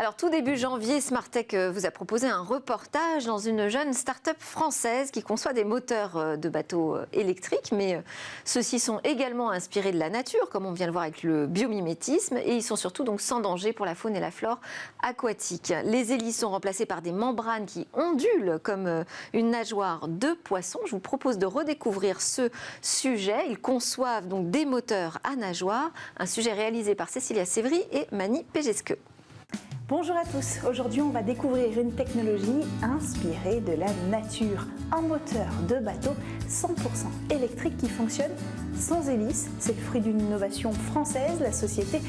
Alors tout début janvier, Smartech vous a proposé un reportage dans une jeune start-up française qui conçoit des moteurs de bateaux électriques, mais ceux-ci sont également inspirés de la nature, comme on vient de voir avec le biomimétisme, et ils sont surtout donc sans danger pour la faune et la flore aquatique. Les hélices sont remplacées par des membranes qui ondulent comme une nageoire de poisson. Je vous propose de redécouvrir ce sujet. Ils conçoivent donc des moteurs à nageoire, un sujet réalisé par Cécilia Sévry et Mani Pejesque. Bonjour à tous, aujourd'hui on va découvrir une technologie inspirée de la nature. Un moteur de bateau 100% électrique qui fonctionne sans hélice. C'est le fruit d'une innovation française, la société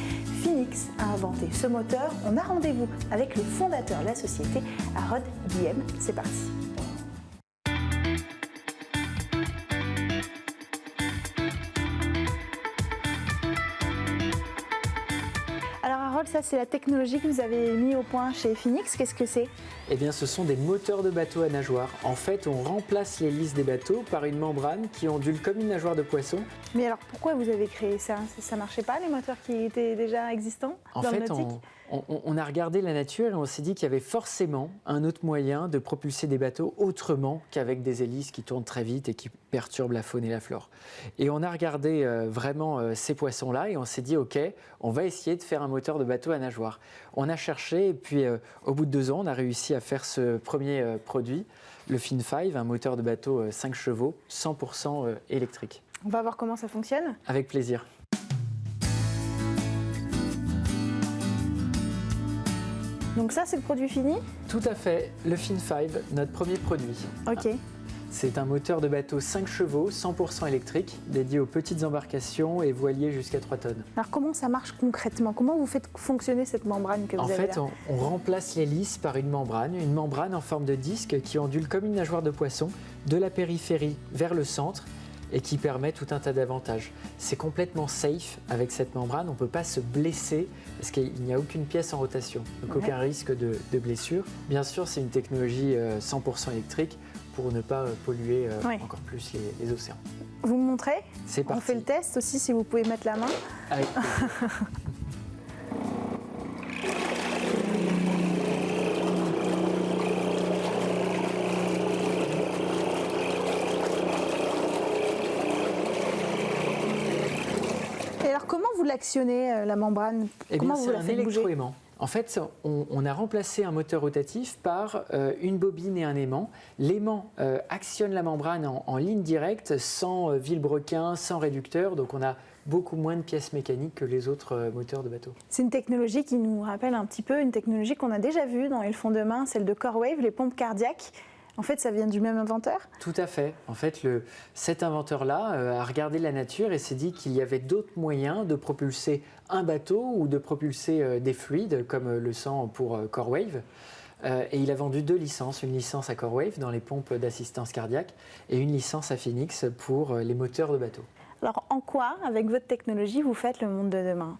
Phoenix a inventé ce moteur. On a rendez-vous avec le fondateur de la société, Harold Guillem. C'est parti. Ça, c'est la technologie que vous avez mis au point chez Phoenix. Qu'est-ce que c'est? Eh bien, ce sont des moteurs de bateaux à nageoire. En fait, on remplace l'hélice des bateaux par une membrane qui ondule comme une nageoire de poisson. Mais alors, pourquoi vous avez créé ça? Ça marchait pas, les moteurs qui étaient déjà existants dans le nautique? On a regardé la nature et on s'est dit qu'il y avait forcément un autre moyen de propulser des bateaux autrement qu'avec des hélices qui tournent très vite et qui perturbent la faune et la flore. Et on a regardé vraiment ces poissons-là et on s'est dit, OK, on va essayer de faire un moteur de bateau à nageoire. On a cherché et puis au bout de 2 ans, on a réussi à faire ce premier produit, le Fin5, un moteur de bateau 5 chevaux, 100% électrique. On va voir comment ça fonctionne? Avec plaisir. Donc ça, c'est le produit fini? Tout à fait, le Fin5, notre premier produit. Ok. C'est un moteur de bateau 5 chevaux, 100% électrique, dédié aux petites embarcations et voiliers jusqu'à 3 tonnes. Alors comment ça marche concrètement? Comment vous faites fonctionner cette membrane que vous avez là? En fait, on remplace l'hélice par une membrane en forme de disque qui ondule comme une nageoire de poisson de la périphérie vers le centre et qui permet tout un tas d'avantages. C'est complètement safe avec cette membrane, on ne peut pas se blesser parce qu'il n'y a aucune pièce en rotation, donc aucun risque de blessure. Bien sûr, c'est une technologie 100% électrique pour ne pas polluer encore plus les océans. Vous me montrez? C'est parti. On fait le test aussi, si vous pouvez mettre la main. Avec plaisir. Comment vous l'actionnez, la membrane? Comment vous la faites bouger? C'est un électroaimant. En fait, on a remplacé un moteur rotatif par une bobine et un aimant. L'aimant actionne la membrane en ligne directe, sans vilebrequin, sans réducteur. Donc on a beaucoup moins de pièces mécaniques que les autres moteurs de bateau. C'est une technologie qui nous rappelle un petit peu une technologie qu'on a déjà vue dans Ils font demain, celle de CoreWave, les pompes cardiaques. En fait, ça vient du même inventeur? Tout à fait. En fait, cet inventeur-là a regardé la nature et s'est dit qu'il y avait d'autres moyens de propulser un bateau ou de propulser des fluides, comme le sang pour CoreWave. Et il a vendu 2 licences, une licence à CoreWave dans les pompes d'assistance cardiaque et une licence à Phoenix pour les moteurs de bateau. Alors, en quoi, avec votre technologie, vous faites le monde de demain?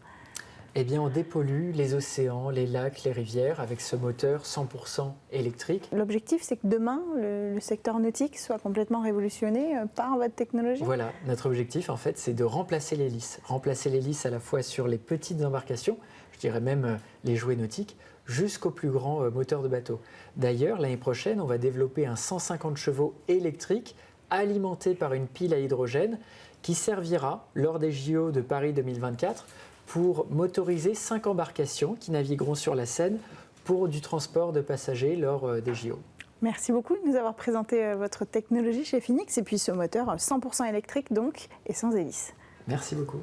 Eh bien, on dépollue les océans, les lacs, les rivières avec ce moteur 100% électrique. L'objectif, c'est que demain, le secteur nautique soit complètement révolutionné par votre technologie? Voilà, notre objectif, en fait, c'est de remplacer l'hélice. Remplacer l'hélice à la fois sur les petites embarcations, je dirais même les jouets nautiques, jusqu'aux plus grands moteurs de bateau. D'ailleurs, l'année prochaine, on va développer un 150 chevaux électrique alimenté par une pile à hydrogène qui servira, lors des JO de Paris 2024, pour motoriser 5 embarcations qui navigueront sur la Seine pour du transport de passagers lors des JO. Merci beaucoup de nous avoir présenté votre technologie chez Phoenix et puis ce moteur 100% électrique donc et sans hélice. Merci beaucoup.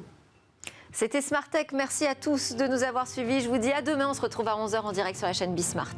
C'était Smartech, merci à tous de nous avoir suivis. Je vous dis à demain, on se retrouve à 11h en direct sur la chaîne Bismart.